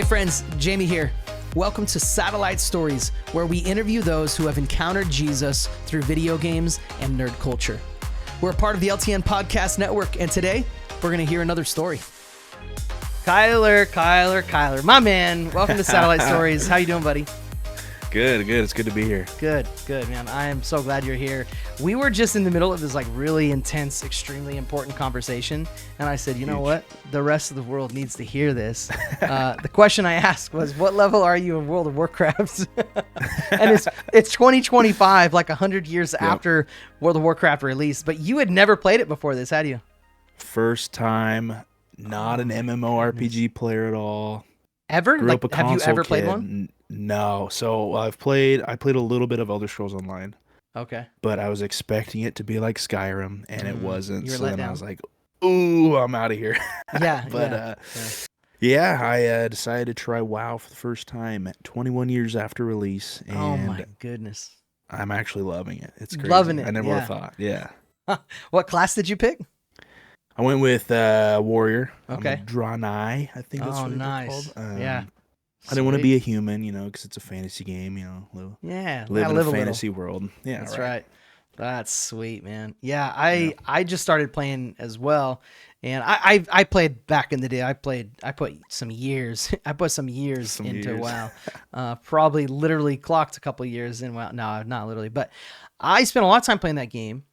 Hey friends, Jamie here. Welcome to Satellite Stories, where we interview those who have encountered Jesus through video games and nerd culture. We're a part of the LTN Podcast Network, and today we're going to hear another story. Kyler, my man. Welcome to Satellite Stories. How you doing, buddy? Good. It's good to be here. Good, man. I am so glad you're here. We were just in the middle of this really intense, extremely important conversation, and I said, you know what? The rest of the world needs to hear this. The question I asked was, what level are you in World of Warcraft? And it's 2025, like 100 years after World of Warcraft released, but you had never played it before this, had you? First time, not an MMORPG player at all. Ever? Grew up a have you ever played kid. one? No. So I played a little bit of Elder Scrolls Online. Okay. But I was expecting it to be like Skyrim, and it wasn't. You were so let then down. I was like, ooh, I'm out of here. Yeah. But I decided to try WoW for the first time at 21 years after release. And oh my goodness. I'm actually loving it. It's crazy. Loving it. I never would have thought. Yeah. What class did you pick? I went with Warrior. Okay. I'm a Draenei, I think that's what nice. it's called. Yeah. I didn't want to be a human, because it's a fantasy game, live in a fantasy world. Yeah, that's right. That's sweet, man. Yeah, I just started playing as well, and I played back in the day. I put some years into WoW. Probably literally clocked a couple years in WoW. No, not literally, but I spent a lot of time playing that game.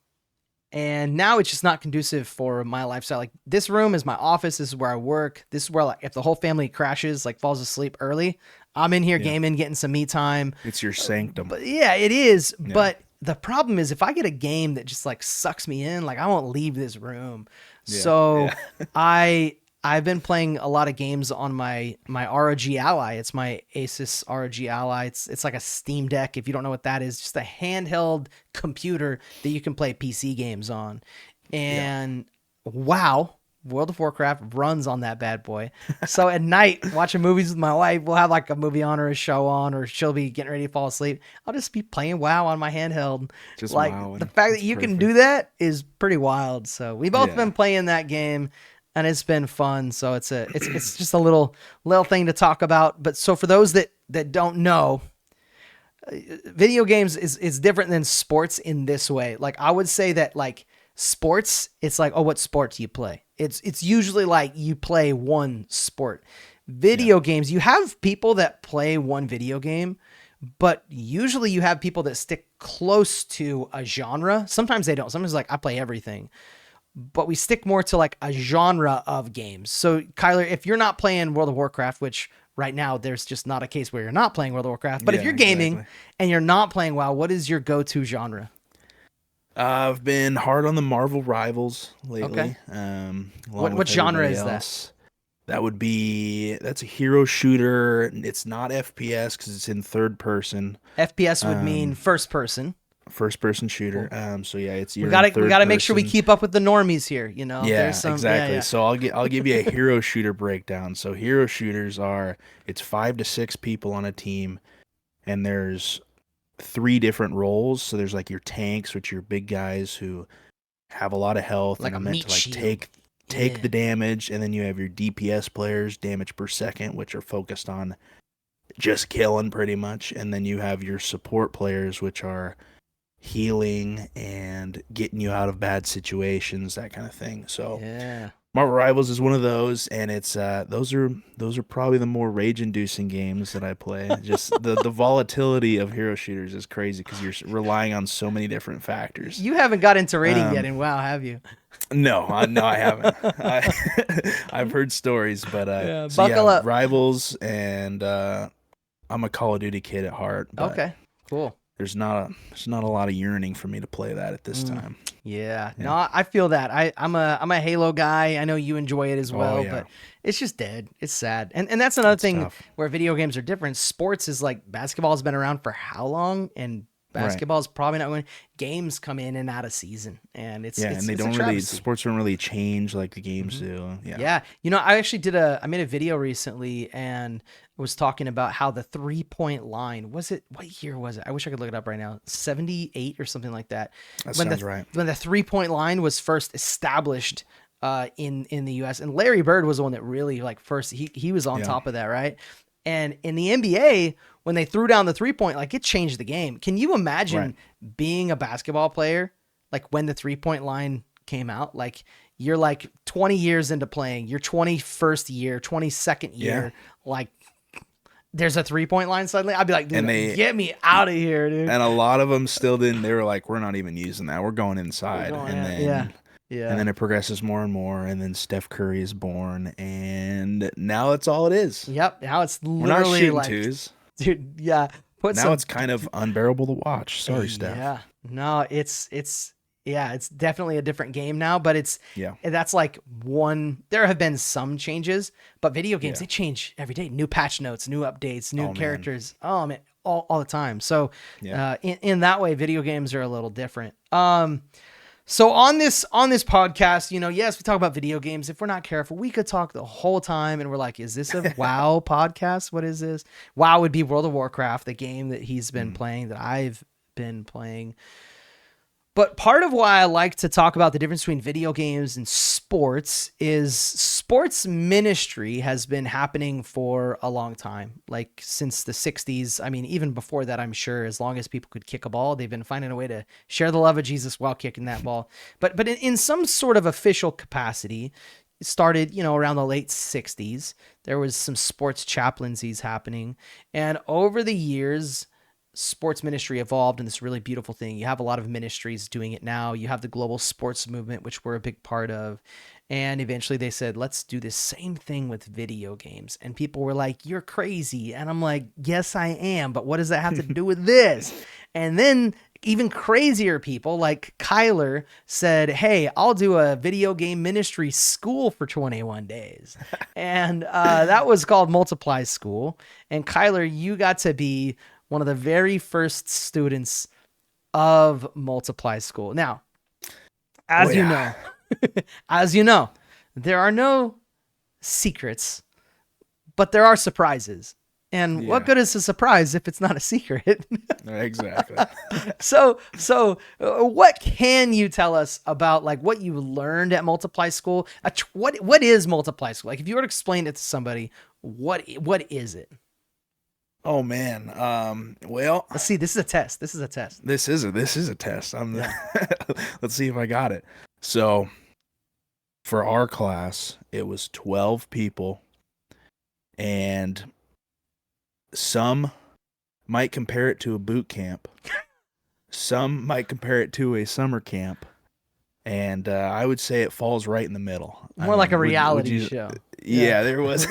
And now it's just not conducive for my lifestyle. Like, this room is my office. This is where I work. This is where, like, if the whole family crashes, like falls asleep early, I'm in here gaming, getting some me time. It's your sanctum. But yeah, it is. Yeah. But the problem is, if I get a game that just like sucks me in, like, I won't leave this room. Yeah. So I've been playing a lot of games on my ROG Ally. It's my Asus ROG Ally. It's like a Steam Deck. If you don't know what that is, just a handheld computer that you can play PC games on. And wow, World of Warcraft runs on that bad boy. So at night, watching movies with my wife, we'll have like a movie on or a show on, or she'll be getting ready to fall asleep. I'll just be playing WoW on my handheld. Just like WoW. The fact that you can do that is pretty wild. So we've both been playing that game. And it's been fun, so it's just a little thing to talk about. But so for those that don't know, video games is different than sports in this way. Like, I would say that, like, sports, it's like, oh, what sport do you play? It's usually like you play one sport. Video games, you have people that play one video game, but usually you have people that stick close to a genre. Sometimes they don't. Sometimes, like, I play everything. But we stick more to like a genre of games. So Kyler, if you're not playing World of Warcraft, which right now there's just not a case where you're not playing World of Warcraft, but if you're gaming and you're not playing WoW, what is your go-to genre? I've been hard on the Marvel Rivals lately. Okay. What genre is that? That's a hero shooter. It's not FPS because it's in third person. FPS would mean first person. First person shooter. Cool. So yeah, it's we gotta make sure we keep up with the normies here. Yeah, exactly. Yeah. So I'll give you a hero shooter breakdown. So hero shooters it's 5 to 6 people on a team, and there's 3 different roles. So there's like your tanks, which are your big guys who have a lot of health, like and a are meant to like take the damage, and then you have your DPS players, damage per second, which are focused on just killing pretty much, and then you have your support players, which are healing and getting you out of bad situations, that kind of thing. So Marvel Rivals is one of those, and it's those are probably the more rage-inducing games that I play. Just the volatility of hero shooters is crazy because you're relying on so many different factors. You haven't got into rating yet in WoW, have you? No, I haven't. I've heard stories, but buckle up. Rivals, and I'm a Call of Duty kid at heart. Okay, cool. There's not a lot of yearning for me to play that at this time. Yeah. No, I feel that. I'm a Halo guy. I know you enjoy it as well, but it's just dead. It's sad. And that's another thing tough. Where video games are different. Sports is like, basketball has been around for how long? And basketball is probably not going. Games come in and out of season, and it's and they don't really. Sports don't really change like the games do. Yeah. I actually I made a video recently and was talking about how the 3-point line what year was it? I wish I could look it up right now. 78 or something like that. That sounds right. When the 3-point line was first established in the US. And Larry Bird was the one that really like first he was on top of that, right? And in the NBA, when they threw down the 3-point, like it changed the game. Can you imagine being a basketball player like when the 3-point line came out? Like you're like 20 years into playing, your 21st year, 22nd year, like there's a 3-point line suddenly. I'd be like, dude, get me out of here, dude. And a lot of them still didn't. They were like, we're not even using that. We're going inside. And then it progresses more and more. And then Steph Curry is born. And now it's all it is. Yep. Now it's literally we're not shooting like, twos. Dude, yeah. It's kind of unbearable to watch. Sorry, Steph. Yeah. No, it's definitely a different game now, but that's like there have been some changes, but video games, they change every day. New patch notes, new updates, new characters. Man. Oh man, all the time. So in that way, video games are a little different. So on this podcast, yes, we talk about video games. If we're not careful, we could talk the whole time and we're like, is this a WoW podcast? What is this? WoW would be World of Warcraft, the game that he's been playing, that I've been playing. But part of why I like to talk about the difference between video games and sports is sports ministry has been happening for a long time, like since the 60s. I mean, even before that, I'm sure, as long as people could kick a ball, they've been finding a way to share the love of Jesus while kicking that ball. But in some sort of official capacity, it started, around the late 60s. There was some sports chaplaincies happening. And over the years, sports ministry evolved in this really beautiful thing. You have a lot of ministries doing it now. You have the global sports movement, which we're a big part of. And eventually they said, let's do the same thing with video games. And people were like, you're crazy. And I'm like, yes, I am. But what does that have to do with this? And then even crazier people like Kyler said, hey, I'll do a video game ministry school for 21 days. And that was called Multiply School. And Kyler, you got to be one of the very first students of Multiply School. Now, as you know, there are no secrets, but there are surprises. And what good is a surprise if it's not a secret? Exactly. So what can you tell us about like what you learned at Multiply School? What is Multiply School? Like if you were to explain it to somebody, what is it? Oh man. Well, let's see. This is a test. This is a test. Let's see if I got it. So for our class, it was 12 people, and some might compare it to a boot camp. Some might compare it to a summer camp. And I would say it falls right in the middle. More like a reality show. Yeah, there was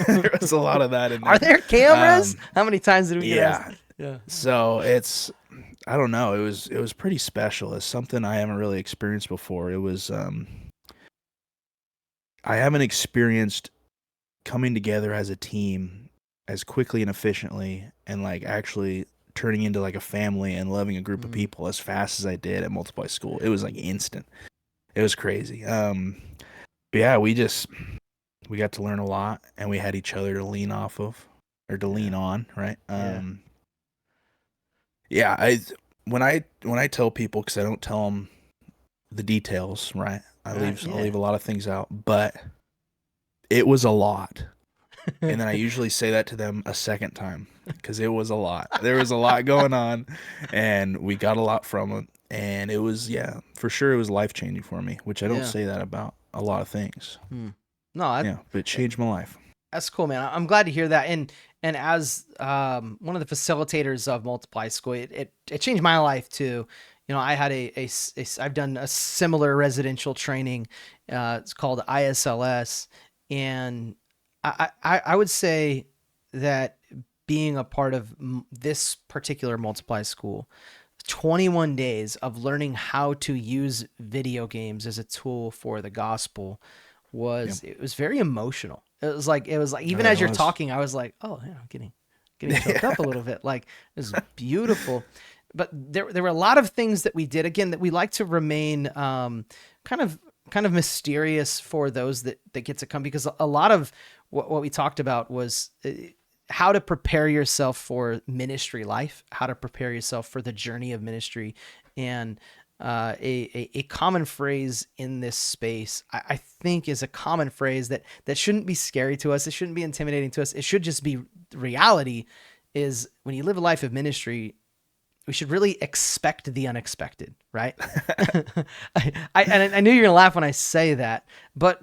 a lot of that in there. Are there cameras? How many times did we get asked? Yeah. So it's, I don't know. It was pretty special. It's something I haven't really experienced before. It was, I haven't experienced coming together as a team as quickly and efficiently and like actually turning into like a family and loving a group of people as fast as I did at Multiply School. It was like instant. It was crazy. But yeah, we got to learn a lot, and we had each other to lean off of, or to lean on, right? When I tell people, because I don't tell them the details, right? I'll leave a lot of things out, but it was a lot. And then I usually say that to them a second time, because it was a lot. There was a lot going on, and we got a lot from it. And it was, for sure, it was life-changing for me, which I don't say that about a lot of things. No, but it changed my life. That's cool, man. I'm glad to hear that. And as one of the facilitators of Multiply School, it changed my life too. I had I've done a similar residential training. It's called ISLS, and I would say that being a part of this particular Multiply School, 21 days of learning how to use video games as a tool for the gospel it was very emotional. It was like even as you're talking, I was like, oh yeah, I'm getting choked up a little bit. Like it was beautiful. But there were a lot of things that we did, again, that we like to remain kind of mysterious for those that get to come, because a lot of what we talked about was how to prepare yourself for ministry life, how to prepare yourself for the journey of ministry. And a common phrase in this space, I think is a common phrase that shouldn't be scary to us. It shouldn't be intimidating to us. It should just be reality. Is when you live a life of ministry, we should really expect the unexpected, right? I knew you're gonna laugh when I say that, but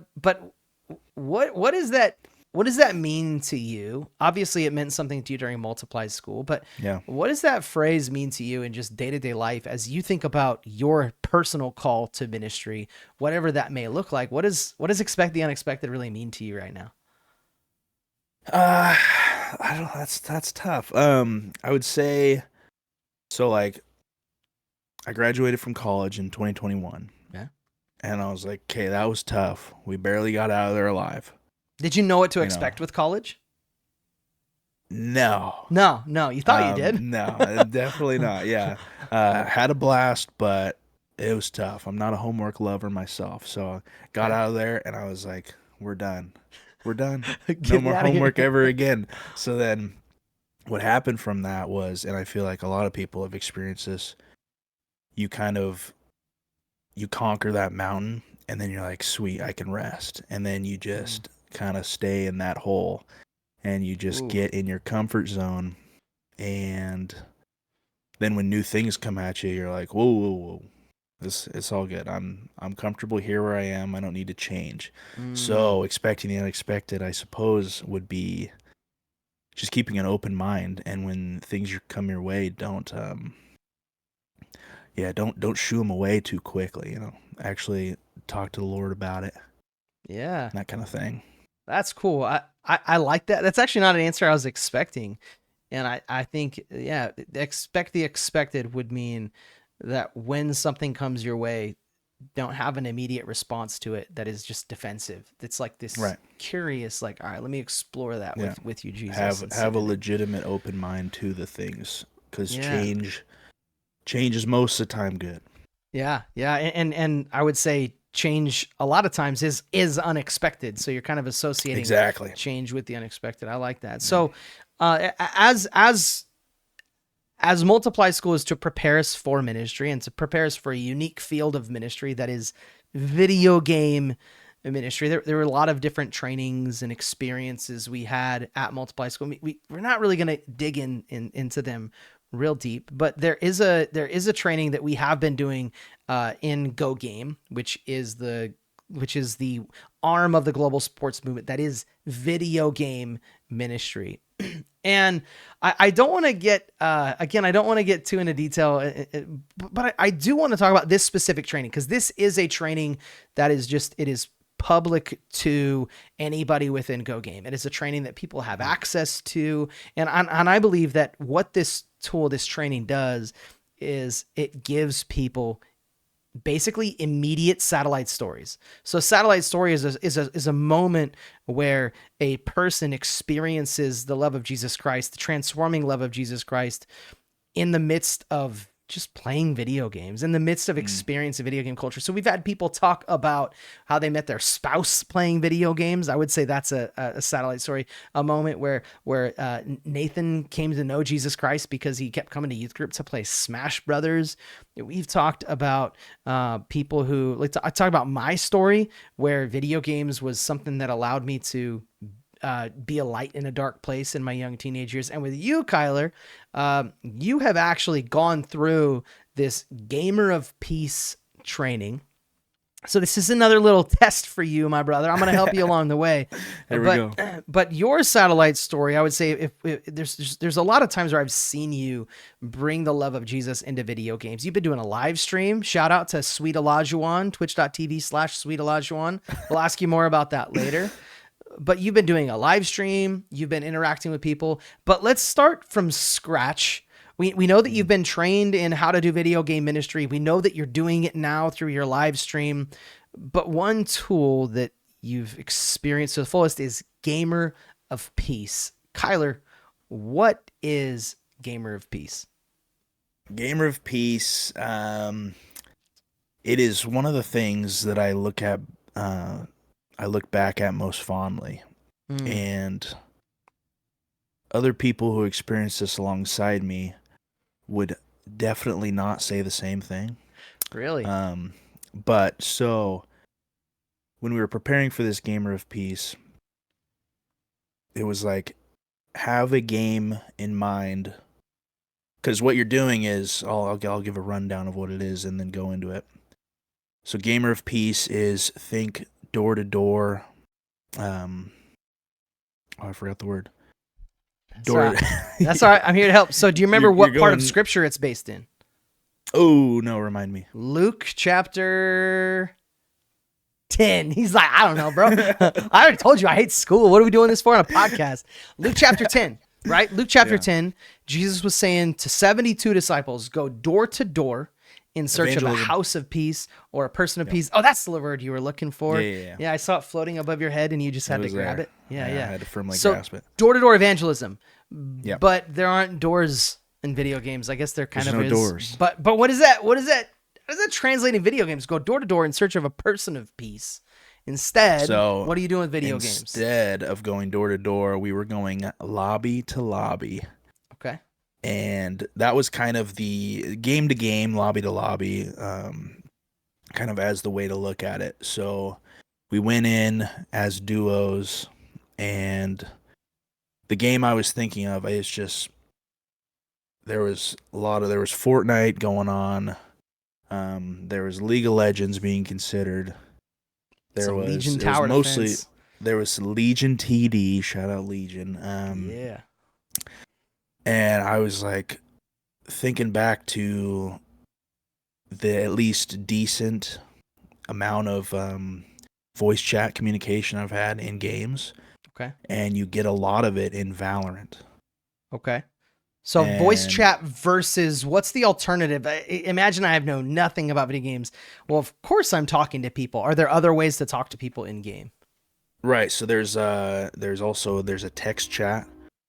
what is that? What does that mean to you? Obviously, it meant something to you during Multiply School, but Yeah. what does that phrase mean to you in just day-to-day life as you think about your personal call to ministry, whatever that may look like? What does expect the unexpected really mean to you right now? I don't. That's tough. I would say so. Like, I graduated from college in 2021, Yeah. and I was like, okay, that was tough. We barely got out of there alive. Did you know what to You know. expect with college? No. No, you thought you did. No, definitely not. Yeah. Had a blast, but it was tough. I'm not a homework lover myself. So I got out of there and I was like, we're done. We're done. Get No me more outta here. homework ever again. So then what happened from that was, and I feel like a lot of people have experienced this, you conquer that mountain and then you're like, sweet, I can rest. And then you just kind of stay in that hole and you just Ooh. get in your comfort zone. And then when new things come at you, you're like, whoa. It's all good. I'm comfortable here where I am. I don't need to change. So expecting the unexpected, I suppose, would be just keeping an open mind. And when things come your way, don't shoo them away too quickly. You know, actually talk to the Lord about it. Yeah. That kind of thing. That's cool. I like that. That's actually not an answer I was expecting. And I think, yeah, expect the expected would mean that when something comes your way, don't have an immediate response to it that is just defensive. It's like this curious, like, all right, let me explore that with you, Jesus. Have a legitimate open mind to the things, because change is most of the time good. Yeah. And I would say change a lot of times is unexpected. So you're kind of associating change with the unexpected. I like that. So as Multiply School is to prepare us for ministry and to prepare us for a unique field of ministry that is video game ministry. There were a lot of different trainings and experiences we had at Multiply School. We're not really going to dig into them real deep, but there is a training that we have been doing in Go Game, which is the arm of the global sports movement that is video game ministry. And I don't want to get I don't want to get too into detail, but I do want to talk about this specific training, because this is a training that is it is public to anybody within Go Game. It is a training that people have access to, and I believe that what this training does is it gives people basically immediate satellite stories. So satellite story is a moment where a person experiences the love of Jesus Christ, the transforming love of Jesus Christ, in the midst of just playing video games, in the midst of experiencing video game culture. So we've had people talk about how they met their spouse playing video games. I would say that's a satellite story, a moment where Nathan came to know Jesus Christ because he kept coming to youth group to play Smash Brothers. We've talked about people who, I talk about my story where video games was something that allowed me to be a light in a dark place in my young teenage years. And with you, Kyler, you have actually gone through this Gamer of Peace training. So this is another little test for you, my brother. I'm going to help you along the way. There we go. But your satellite story, I would say, if there's a lot of times where I've seen you bring the love of Jesus into video games. You've been doing a live stream. Shout out to SweetOlajuwon, twitch.tv/SweetOlajuwon. We'll ask you more about that later. But you've been doing a live stream. You've been interacting with people. But let's start from scratch. We know that you've been trained in how to do video game ministry. We know that you're doing it now through your live stream. But one tool that you've experienced to the fullest is Gamer of Peace. Kyler, what is Gamer of Peace? Gamer of Peace, it is one of the things that I look back at most fondly. And other people who experience this alongside me would definitely not say the same thing. Really? But so when we were preparing for this Gamer of Peace, it was like have a game in mind, because what you're doing is I'll give a rundown of what it is and then go into it. So Gamer of Peace is think door to door. I forgot the word. Door. That's all right. I'm here to help. So do you remember what part of going... scripture it's based in? Oh, no, remind me. Luke chapter 10. He's like, I don't know, bro. I already told you I hate school. What are we doing this for on a podcast? Luke chapter 10, right? Luke chapter 10, Jesus was saying to 72 disciples, go door to door in search of a house of peace or a person of peace. Oh, that's the word you were looking for. Yeah, I saw it floating above your head and you just had to grab it. Yeah. I had to firmly grasp it. Door-to-door evangelism. Yeah. But there aren't doors in video games. I guess there kind of is. Doors. But what is that? What is that? How does that translate in video games? Go door to door in search of a person of peace. Instead, what are you doing with video games? Instead of going door to door, we were going lobby to lobby. Okay. And that was kind of the game to game, lobby to lobby, kind of as the way to look at it. So we went in as duos, and the game I was thinking of is just there was Fortnite going on. There was League of Legends being considered. There was Legion Tower Defense. There was Legion TD. Shout out Legion. Yeah. And I was like thinking back to the at least decent amount of voice chat communication I've had in games. Okay. And you get a lot of it in Valorant. Okay. So voice chat versus what's the alternative? Imagine I have known nothing about video games. Well, of course I'm talking to people. Are there other ways to talk to people in game? Right. So there's a text chat.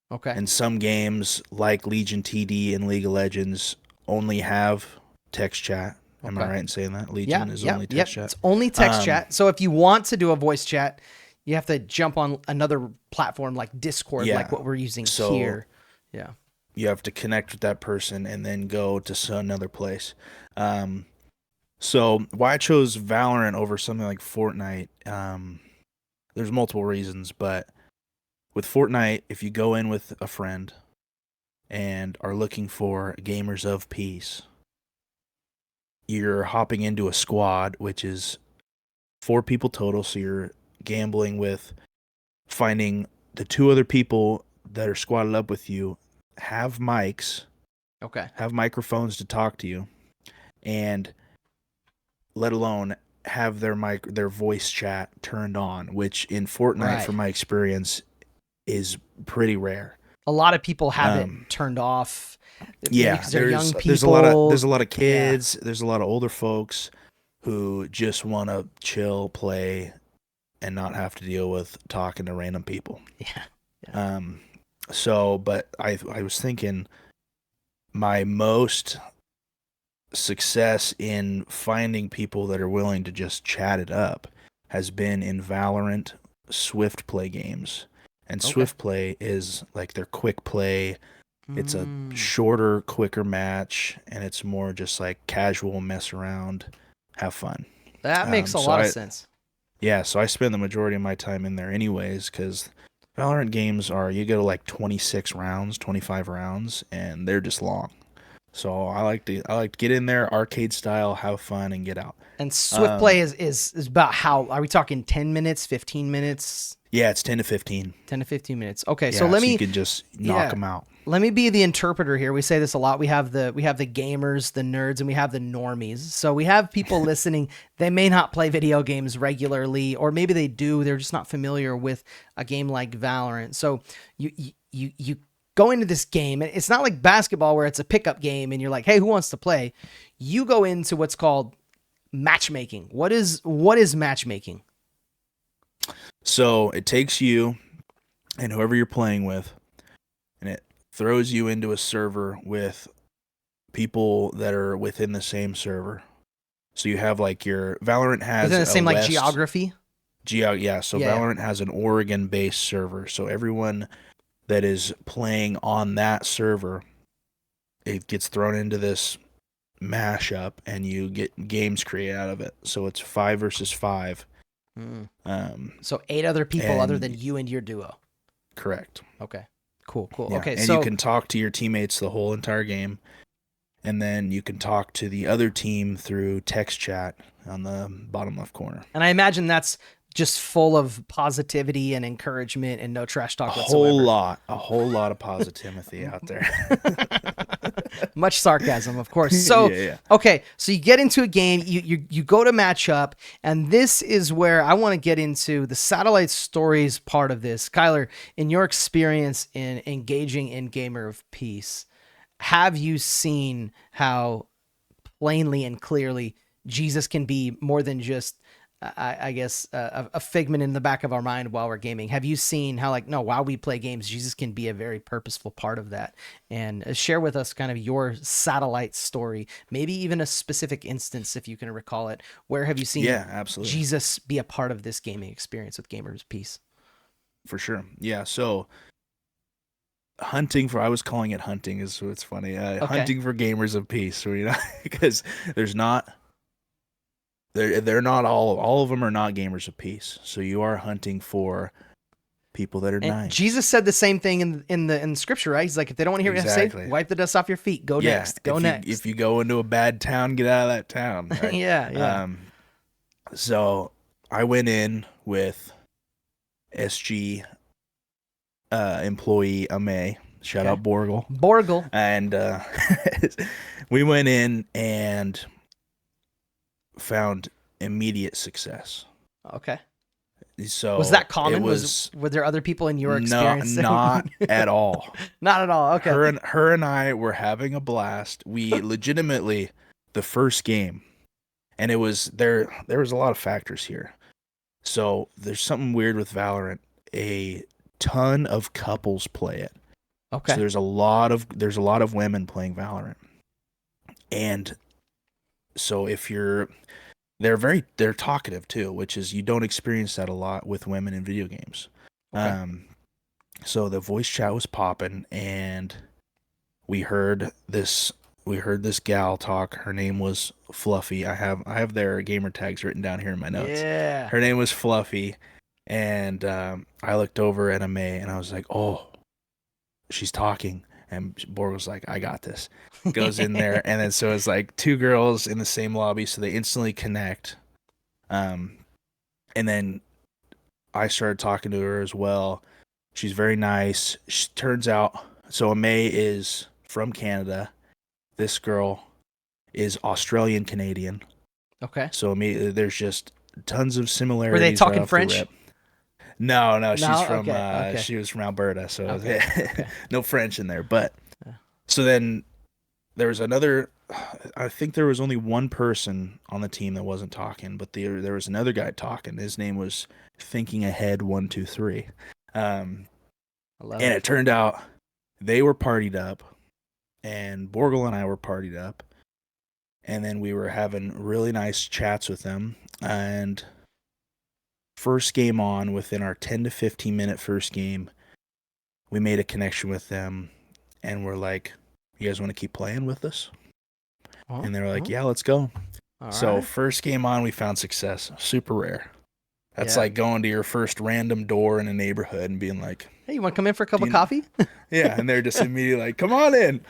Okay. And some games like Legion TD and League of Legends only have text chat. Am I right in saying that? Legion is only text chat. It's only text chat. So if you want to do a voice chat, you have to jump on another platform like Discord, like what we're using here. Yeah. You have to connect with that person and then go to another place. So why I chose Valorant over something like Fortnite, there's multiple reasons, but with Fortnite, if you go in with a friend and are looking for gamers of peace, you're hopping into a squad, which is 4 people total, so you're gambling with finding the 2 other people that are squatted up with you have mics, have microphones to talk to you, and let alone have their voice chat turned on, which in Fortnite, from my experience, is pretty rare. A lot of people have it turned off. Because they're young people. There's a lot of kids. There's a lot of older folks who just want to chill, play, and not have to deal with talking to random people. Yeah. So, but I was thinking my most success in finding people that are willing to just chat it up has been in Valorant Swift play games. And Swift play is like their quick play. It's a shorter, quicker match, and it's more just like casual mess around, have fun. That makes a lot of sense. Yeah, so I spend the majority of my time in there anyways, because Valorant games you go like 26 rounds, 25 rounds, and they're just long. So I like to get in there, arcade style, have fun, and get out. And Swift play is about how, are we talking 10 minutes, 15 minutes? Yeah, it's 10 to 15. 10 to 15 minutes. Okay, yeah, so you can just knock them out. Let me be the interpreter here. We say this a lot. We have the gamers, the nerds, and we have the normies. So we have people listening. They may not play video games regularly, or maybe they do. They're just not familiar with a game like Valorant. So you go into this game, and it's not like basketball where it's a pickup game and you're like, hey, who wants to play? You go into what's called matchmaking. What is matchmaking? So it takes you and whoever you're playing with, and it throws you into a server with people that are within the same server. So you have like your Valorant has within the same like geography. Valorant has an Oregon-based server. So everyone that is playing on that server, it gets thrown into this mashup, and you get games created out of it. So it's 5 versus 5. Mm. Um, So 8 other people other than and you and your duo. correct. Okay. Cool. Yeah, Okay. and you can talk to your teammates the whole entire game, and then you can talk to the other team through text chat on the bottom left corner. And I imagine that's just full of positivity and encouragement and no trash talk A whatsoever. whole lot of positivity out there. Much sarcasm, of course. So, Yeah. okay, so you get into a game, you go to match up, and this is where I want to get into the satellite stories part of this. Kyler, in your experience in engaging in Gamer of Peace, have you seen how plainly and clearly Jesus can be more than just I guess a figment in the back of our mind while we're gaming? Have you seen how, like, no, while we play games, Jesus can be a very purposeful part of that? And share with us kind of your satellite story, maybe even a specific instance if you can recall it. Where have you seen Absolutely. Jesus be a part of this gaming experience with Gamers Peace? For sure. Yeah, so I was calling it hunting is what's funny. Okay. Hunting for Gamers of Peace, because there's not they're not all of them are not gamers of peace. So you are hunting for people that are And nice. Jesus said the same thing in scripture, right? He's like, if they don't want to hear what you have to say, wipe the dust off your feet. Go next. Go next. If you go into a bad town, get out of that town. Right? Yeah. So I went in with SG employee Ame. Shout out Borgle. And we went in and found immediate success. Okay. So was that common? Were there other people in your experience? Not at all. Not at all. Okay. Her and I were having a blast. We legitimately, the first game, and it was there was a lot of factors here. So there's something weird with Valorant. A ton of couples play it. Okay. So there's a lot of women playing Valorant. And so they're talkative too, which is you don't experience that a lot with women in video games. Okay. So the voice chat was popping, and we heard this gal talk. Her name was Fluffy. I have their gamer tags written down here in my notes. Yeah. Her name was Fluffy, and I looked over at Ame and I was like, oh, she's talking. And Borg was like, I got this. Goes in there, and then so it's like two girls in the same lobby, so they instantly connect. And then I started talking to her as well. She's very nice. She turns out, so Ame is from Canada. This girl is Australian Canadian. Okay. So there's just tons of similarities. Were they talking French? No, she's from okay. she was from Alberta, so okay. No French in there. But so then there was another. I think there was only one person on the team that wasn't talking, but there was another guy talking. His name was Thinking Ahead 123, and it turned out they were partied up, and Borgle and I were partied up, and then we were having really nice chats with them. And first game on, within our 10 to 15 minute first game, we made a connection with them, and we're like, you guys want to keep playing with us? And they were like, yeah, let's go. So first game on, we found success. Super rare. That's like going to your first random door in a neighborhood and being like, hey, you want to come in for a cup of coffee? Yeah, and they're just immediately like, come on in.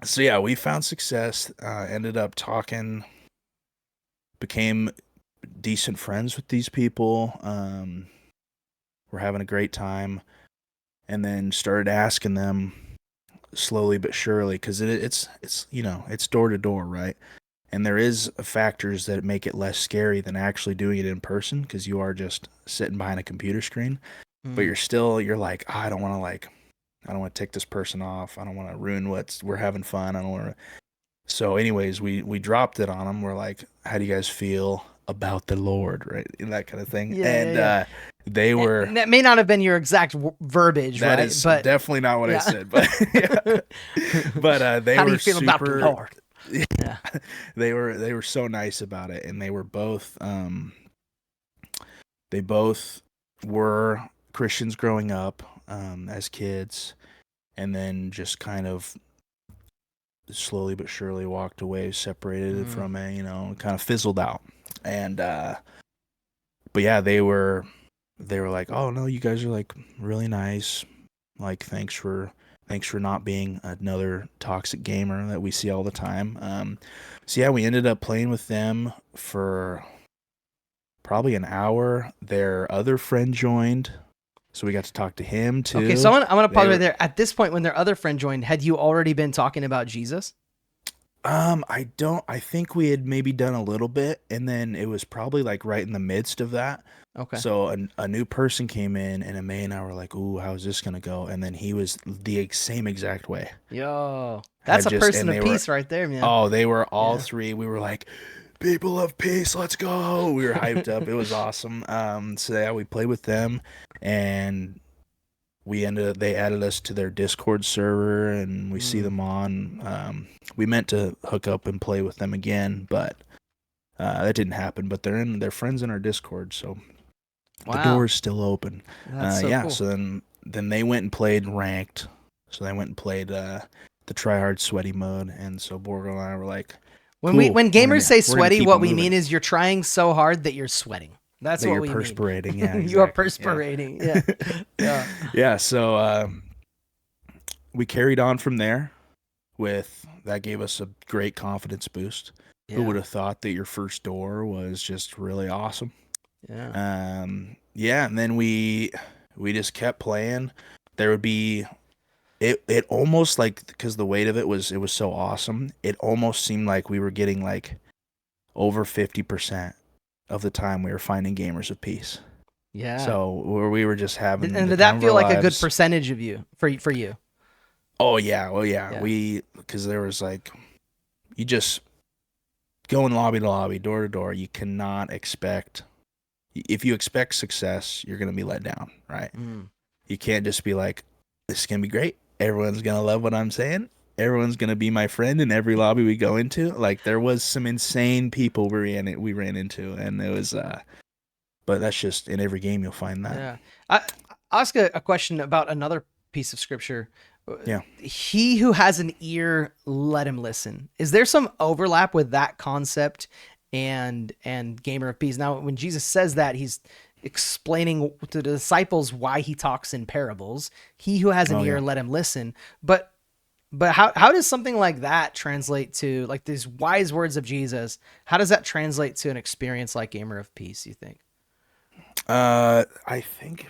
So yeah, we found success, ended up talking, became decent friends with these people. We're having a great time, and then started asking them slowly but surely, because it's it's door to door, right? And there is factors that make it less scary than actually doing it in person, because you are just sitting behind a computer screen. But you're like, oh, I don't want to tick this person off. I don't want to ruin we're having fun. I don't want to. So anyways, we dropped it on them. We're like, how do you guys feel about the Lord, right? And that kind of thing. They were. And that may not have been your exact verbiage, that right? Is but definitely not what I said. But but they how were do you feel super, about the Lord? Yeah. They were so nice about it, and they were both they both were Christians growing up as kids, and then just kind of slowly but surely walked away, separated Mm. from it, kind of fizzled out. And but yeah, they were like, "Oh no, you guys are like really nice. Like thanks for not being another toxic gamer that we see all the time." So yeah, we ended up playing with them for probably an hour. Their other friend joined, so we got to talk to him Okay, so too. I'm gonna pause They right were, there. At this point, when their other friend joined, had you already been talking about Jesus? I think we had maybe done a little bit, and then it was probably like right in the midst of that. Okay. So a new person came in, and May and I were like, "Ooh, how's this gonna go?" And then he was the same exact way. Yo, that's a person And of they were, peace right there, man. oh, they were all Yeah. three. We were like, "People of peace, let's go!" We were hyped up. It was awesome. So yeah, we played with them, and they added us to their Discord server, and we see Mm. them on. We meant to hook up and play with them again, but that didn't happen. But they're friends in our Discord, so the door Wow, is still open. that's so Yeah, cool. so then they went and played ranked. So they went and played the try hard sweaty mode, and so Borgo and I were like, "Cool, When we're gamers gonna say we're gonna sweaty, keep it what we moving." mean is you're trying so hard that you're sweating. That's That what you're we mean. perspirating, yeah, You are exactly, yeah, perspirating. Yeah. Yeah. yeah. So we carried on from there. With that gave us a great confidence boost. Who Yeah. would have thought that your first door was just really awesome? Yeah. Yeah, and then we just kept playing. There would be it almost like because the weight of it was so awesome. It almost seemed like we were getting like over 50% of the time we were finding gamers of peace. Yeah. So where we were just having And the did time that of our feel like a good lives. percentage of you for you? Oh yeah, well yeah, Yeah. because there was like you just going lobby to lobby, door to door. You cannot expect if you expect success, you're gonna be let down, right? Mm. You can't just be like, this is gonna be great. Everyone's gonna love what I'm saying. Everyone's gonna be my friend in every lobby we go into. Like there was some insane people we ran into, and it was but that's just in every game you'll find that. Yeah. I'll ask a question about another piece of scripture. Yeah. He who has an ear, let him listen. Is there some overlap with that concept and gamer of peace? Now, when Jesus says that, he's explaining to the disciples why he talks in parables. He who has an Oh ear, yeah. let him listen. But how does something like that translate to like these wise words of Jesus? How does that translate to an experience like gamer of peace, you think? I think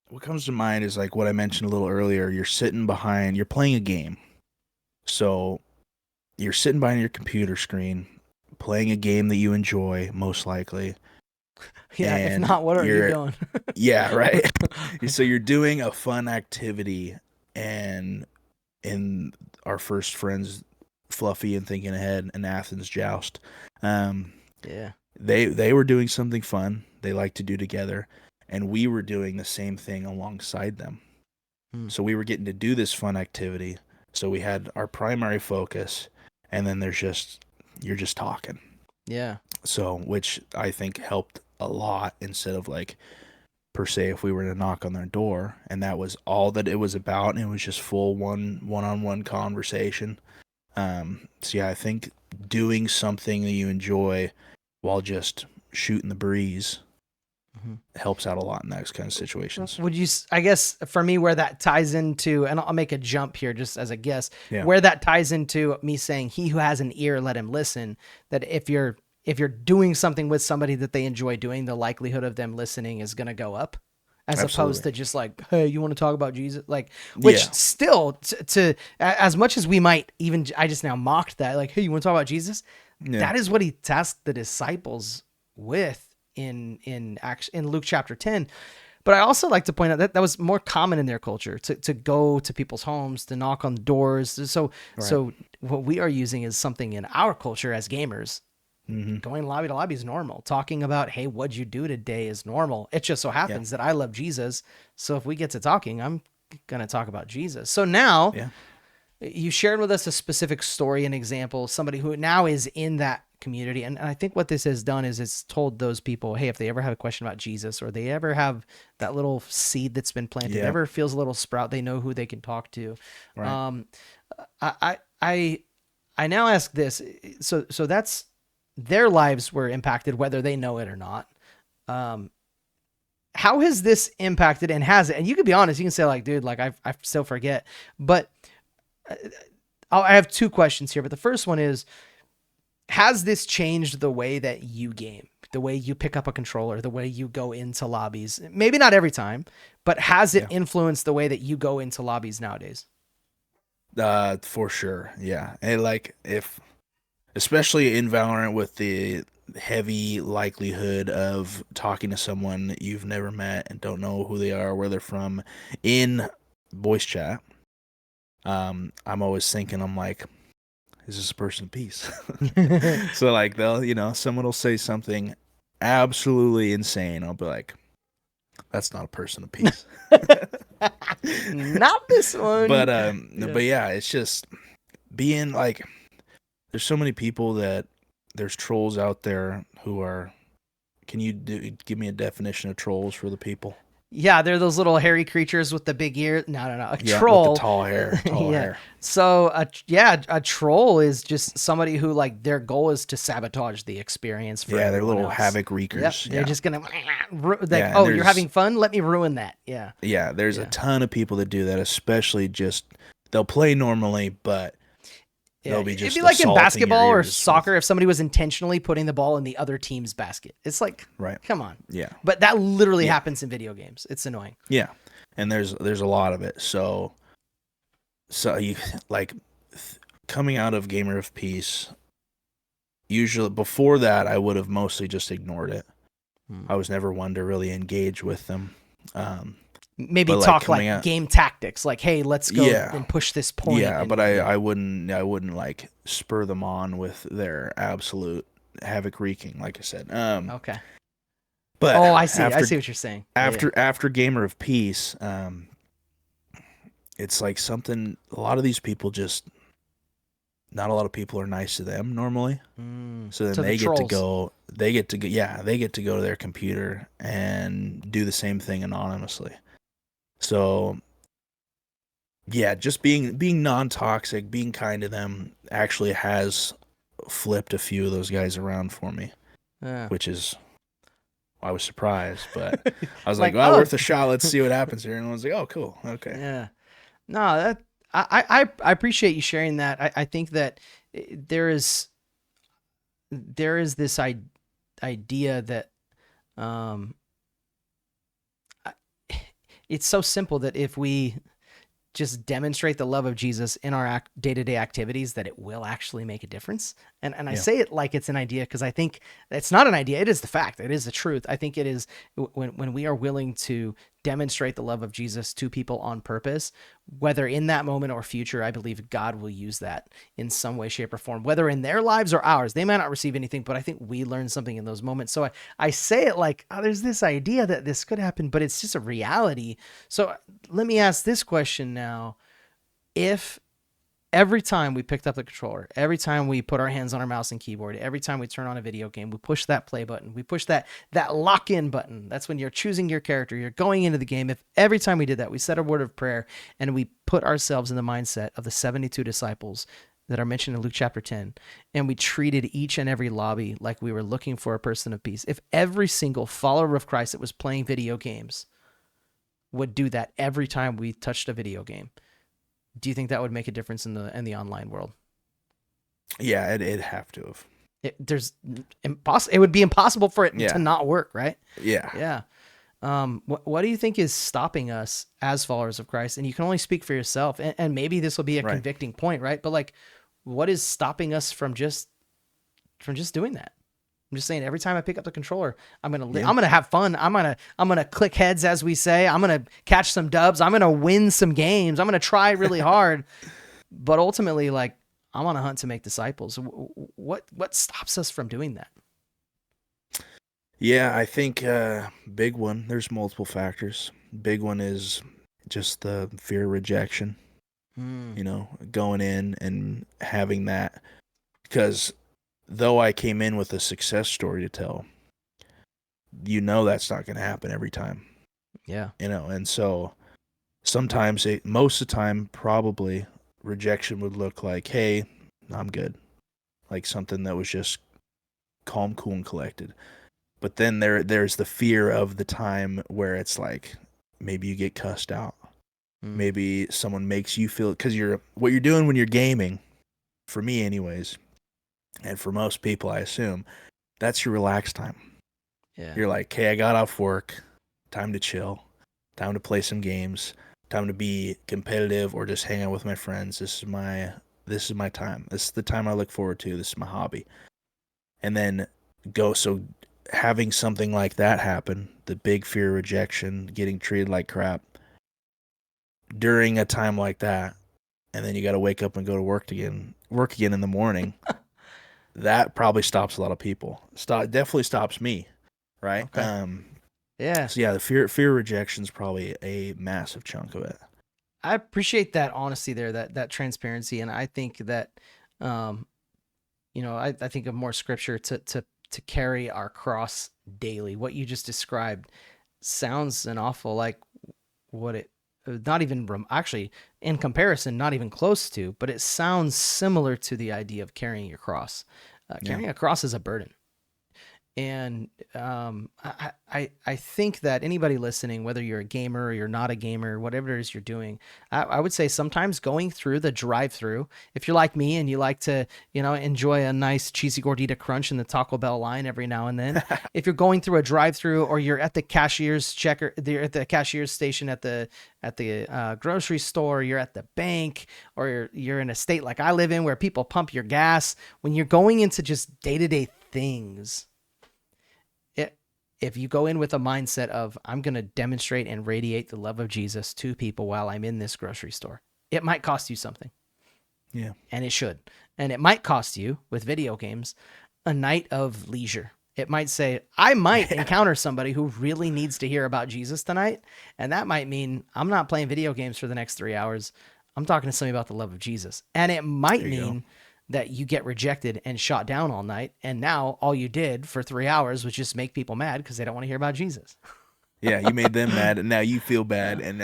what comes to mind is like what I mentioned a little earlier. You're playing a game. So you're sitting behind your computer screen, playing a game that you enjoy, most likely, Yeah, if and not, what are you you're doing? yeah, right. So you're doing a fun activity, and in our first friends, Fluffy and Thinking Ahead and Athens Joust, um, Yeah. they were doing something fun they like to do together, and we were doing the same thing alongside them. Hmm. So we were getting to do this fun activity. So we had our primary focus, and then you're just talking. Yeah. So which I think helped a lot instead of like per se if we were to knock on their door, and that was all that it was about, and it was just full one-on-one conversation. So yeah, I think doing something that you enjoy while just shooting the breeze Mhm. helps out a lot in those kind of situations. Would you, I guess for me, where that ties into, and I'll make a jump here just as a guess, Yeah, where that ties into me saying, he who has an ear, let him listen, that if you're doing something with somebody that they enjoy doing, the likelihood of them listening is going to go up. As opposed absolutely. to just like, hey, you want to talk about Jesus? Like, which Yeah, still, as much as we might even, I just now mocked that, like, hey, you want to talk about Jesus? yeah, That is what he tasked the disciples with in Luke chapter 10. But I also like to point out that that was more common in their culture to go to people's homes, to knock on the doors. right. So what we are using is something in our culture as gamers. Mm-hmm. Going lobby to lobby is normal. Talking about, hey, what'd you do today is normal. It just so Yeah, happens that I love Jesus. So if we get to talking, I'm going to talk about Jesus. So now yeah, you shared with us a specific story and example, somebody who now is in that community. And I think what this has done is it's told those people, hey, if they ever have a question about Jesus or they ever have that little seed that's been planted, yeah, ever feels a little sprout, they know who they can talk to. right. Um, I I now ask this. So that's their lives were impacted, whether they know it or not. How has this impacted, and has it? And you can be honest. You can say like, dude, like I still forget. But I have two questions here. But the first one is, has this changed the way that you game, the way you pick up a controller, the way you go into lobbies? Maybe not every time, but has it influenced the way that you go into lobbies nowadays? For sure. Yeah. And like especially in Valorant with the heavy likelihood of talking to someone that you've never met and don't know who they are, where they're from in voice chat. I'm always thinking, I'm like, is this a person of peace? So like someone will say something absolutely insane. I'll be like, that's not a person of peace. Not this one. But yeah, it's just being like, there's so many people that there's trolls out there who are. Can you give me a definition of trolls for the people? Yeah, they're those little hairy creatures with the big ears. No. A troll. With the tall hair. Hair. So, a troll is just somebody who, like, their goal is to sabotage the experience for they're little havoc wreakers. Yep, they're just going to, you're having fun? Let me ruin that. Yeah. Yeah, there's a ton of people that do that, especially they'll play normally, but they'll be just it'd be like in basketball or soccer if somebody was intentionally putting the ball in the other team's basket. It's like, come on. Yeah. But that literally happens in video games. It's annoying. Yeah. And there's a lot of it. So you like coming out of Gamer of Peace, usually before that I would have mostly just ignored it. I was never one to really engage with them. Maybe talk like game tactics, like, hey, let's go and push this point. Yeah, but I wouldn't like spur them on with their absolute havoc wreaking, like I said. Okay. But I see what you're saying. After Gamer of Peace, it's like something. A lot of these people not a lot of people are nice to them normally. So then they get to go. They get to go to their computer and do the same thing anonymously. So, yeah, just being non-toxic, being kind to them actually has flipped a few of those guys around for me, which is, I was surprised, but I was like, well, worth a shot. Let's see what happens here. And I was like, oh, cool. Okay. Yeah. No, I appreciate you sharing that. I think that there is this idea that, it's so simple that if we just demonstrate the love of Jesus in our day-to-day activities, that it will actually make a difference. And I say it like it's an idea because I think it's not an idea. It is the fact. It is the truth. I think it is when we are willing to demonstrate the love of Jesus to people on purpose, whether in that moment or future, I believe God will use that in some way, shape, or form, whether in their lives or ours. They might not receive anything, but I think we learn something in those moments. So I say it like, there's this idea that this could happen, but it's just a reality. So let me ask this question now. If every time we picked up the controller, every time we put our hands on our mouse and keyboard, every time we turn on a video game, we push that play button, we push that lock-in button. That's when you're choosing your character, you're going into the game. If every time we did that, we said a word of prayer and we put ourselves in the mindset of the 72 disciples that are mentioned in Luke chapter 10, and we treated each and every lobby like we were looking for a person of peace. If every single follower of Christ that was playing video games would do that every time we touched a video game, do you think that would make a difference in the online world? Yeah, it'd have to have. It would be impossible for it to not work, right? Yeah. Yeah. What do you think is stopping us as followers of Christ? And you can only speak for yourself. And maybe this will be a convicting point, right? But like, what is stopping us from just doing that? I'm just saying, every time I pick up the controller, I'm gonna have fun. I'm gonna click heads, as we say. I'm gonna catch some dubs. I'm gonna win some games. I'm gonna try really hard. But ultimately, like, I'm on a hunt to make disciples. What stops us from doing that? Yeah, I think big one. There's multiple factors. Big one is just the fear of rejection. Going in and having that, because though I came in with a success story to tell, that's not going to happen every time. Yeah. And so sometimes, most of the time, probably rejection would look like, hey, I'm good. Like something that was just calm, cool, and collected. But then there's the fear of the time where it's like maybe you get cussed out. Maybe someone makes you feel, because what you're doing when you're gaming, for me anyways, and for most people I assume, that's your relaxed time. Yeah. You're like, hey, I got off work, time to chill, time to play some games, time to be competitive or just hang out with my friends. This is my time. This is the time I look forward to. This is my hobby. And then so having something like that happen, the big fear of rejection, getting treated like crap during a time like that, and then you got to wake up and go to work again in the morning. That probably stops a lot of people. Definitely stops me, right? Okay. Yeah. So yeah, the fear of rejection is probably a massive chunk of it. I appreciate that honesty there, that transparency, and I think that, um, I think of more scripture to carry our cross daily. What you just described sounds an awful like what it not even actually in comparison, not even close to, but it sounds similar to the idea of carrying your cross. Carrying a cross is a burden. And I think that anybody listening, whether you're a gamer or you're not a gamer, whatever it is you're doing, I would say sometimes going through the drive-through, if you're like me and you like to, enjoy a nice cheesy gordita crunch in the Taco Bell line every now and then, if you're going through a drive-through or you're at the cashier's checker, you're at the cashier's station at the grocery store, you're at the bank, or you're in a state like I live in where people pump your gas, when you're going into just day-to-day things, if you go in with a mindset of, I'm going to demonstrate and radiate the love of Jesus to people while I'm in this grocery store, it might cost you something. Yeah. And it should. And it might cost you, with video games, a night of leisure. It might say, I might encounter somebody who really needs to hear about Jesus tonight. And that might mean I'm not playing video games for the next 3 hours. I'm talking to somebody about the love of Jesus. And it might mean that you get rejected and shot down all night. And now all you did for 3 hours was just make people mad because they don't want to hear about Jesus. Yeah, you made them mad, and now you feel bad. And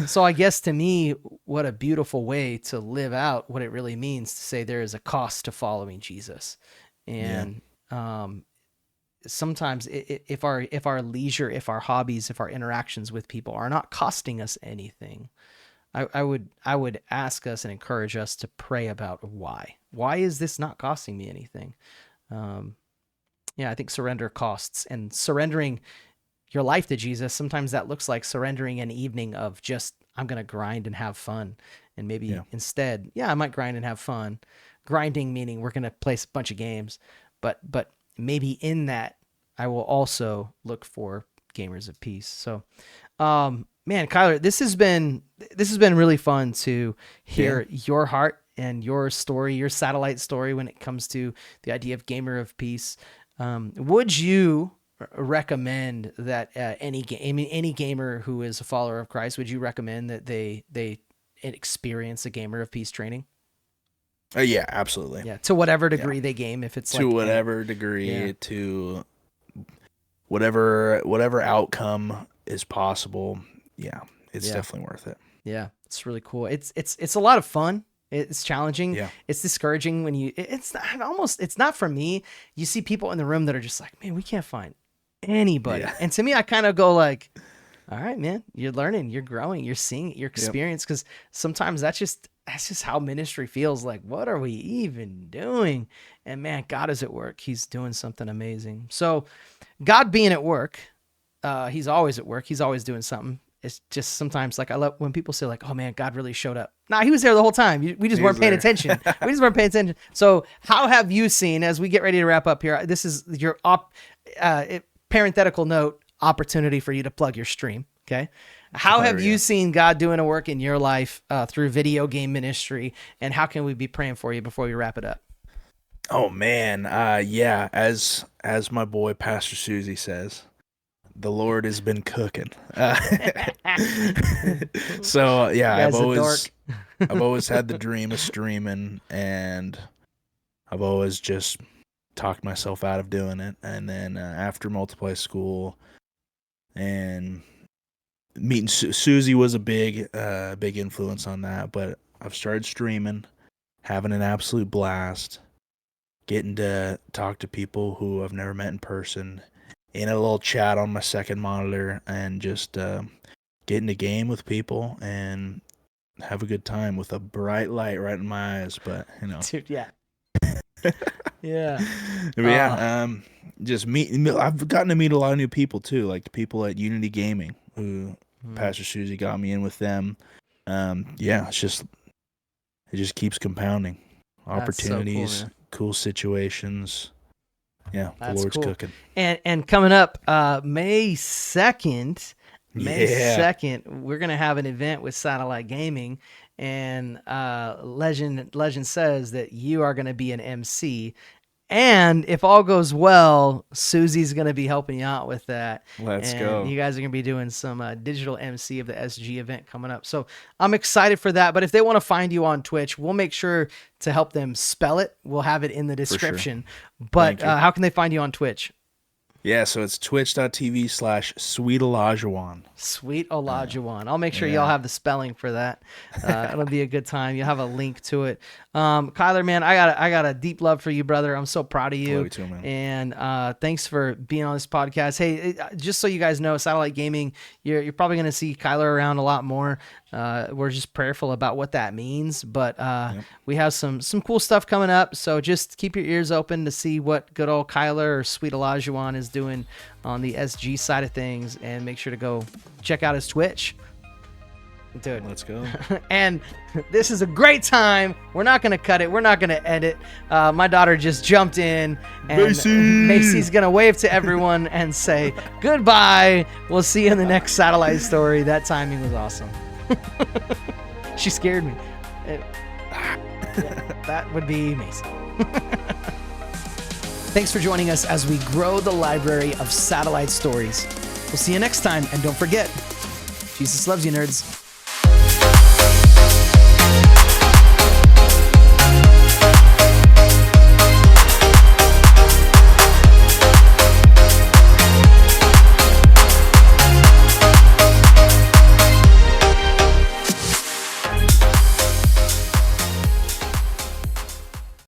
So I guess to me, what a beautiful way to live out what it really means to say there is a cost to following Jesus. And sometimes if our leisure, if our hobbies, if our interactions with people are not costing us anything, I would ask us and encourage us to pray about why. Why is this not costing me anything? I think surrender costs, and surrendering your life to Jesus, sometimes that looks like surrendering an evening of just, I'm going to grind and have fun. And maybe instead, I might grind and have fun. Grinding meaning we're going to play a bunch of games, but maybe in that I will also look for gamers of peace. So, man, Kyler, this has been really fun to hear your heart and your story, your satellite story when it comes to the idea of gamer of peace. Would you recommend that any gamer who is a follower of Christ, would you recommend that they experience a gamer of peace training? Yeah, absolutely. Yeah, to whatever degree they game, if it's to whatever degree, to whatever outcome is possible. Yeah, it's definitely worth it. Yeah, it's really cool. It's a lot of fun. It's challenging. Yeah. It's discouraging when it's not for me. You see people in the room that are just like, man, we can't find anybody. And to me, I kind of go like, all right, man, you're learning, you're growing, you're seeing it, your experience. Cause sometimes that's just how ministry feels. Like, what are we even doing? And man, God is at work. He's doing something amazing. So God being at work, he's always at work. He's always doing something. It's just sometimes like I love when people say like, oh man, God really showed up. Nah, he was there the whole time. We just weren't paying attention. We just weren't paying attention. So how have you seen, as we get ready to wrap up here, this is your parenthetical note, opportunity for you to plug your stream. Okay. How have you seen God doing a work in your life through video game ministry, and how can we be praying for you before we wrap it up? Oh man. As my boy, Pastor Susie says, the Lord has been cooking. So I've always had the dream of streaming, and I've always just talked myself out of doing it. And then after multiplay school and meeting Susie was a big influence on that. But I've started streaming, having an absolute blast, getting to talk to people who I've never met in person, in a little chat on my second monitor, and just get in a game with people and have a good time with a bright light right in my eyes. But, you know. Dude, yeah. Yeah. But yeah, just I've gotten to meet a lot of new people too, like the people at Unity Gaming who Pastor Susie got me in with them. Yeah, it just keeps compounding. Opportunities, so cool situations. Yeah, That's the Lord's cool. cooking. And coming up, May 2nd, we're gonna have an event with Satellite Gaming, and Legend says that you are gonna be an MC. And if all goes well, Susie's going to be helping you out with that. Let's go. You guys are going to be doing some digital MC of the SG event coming up. So I'm excited for that. But if they want to find you on Twitch, we'll make sure to help them spell it. We'll have it in the description. Sure. But how can they find you on Twitch? Yeah, so it's twitch.tv/SweetOlajuwon. SweetOlajuwon. I'll make sure y'all have the spelling for that. It'll be a good time. You'll have a link to it. Kyler, man, I got a deep love for you, brother. I'm so proud of you. Love you too, man. And thanks for being on this podcast. Hey, just so you guys know, Satellite Gaming, you're probably going to see Kyler around a lot more. We're just prayerful about what that means, but we have some cool stuff coming up. So just keep your ears open to see what good old Kyler or SweetOlajuwon is doing on the SG side of things, and make sure to go check out his Twitch. Dude, let's go. And this is a great time. We're not going to cut it. We're not going to edit. My daughter just jumped in, and Macy's going to wave to everyone and say goodbye. We'll see you in the next Satellite Story. That timing was awesome. She scared me. That would be Macy. Thanks for joining us as we grow the library of Satellite Stories. We'll see you next time, and don't forget, Jesus loves you, nerds.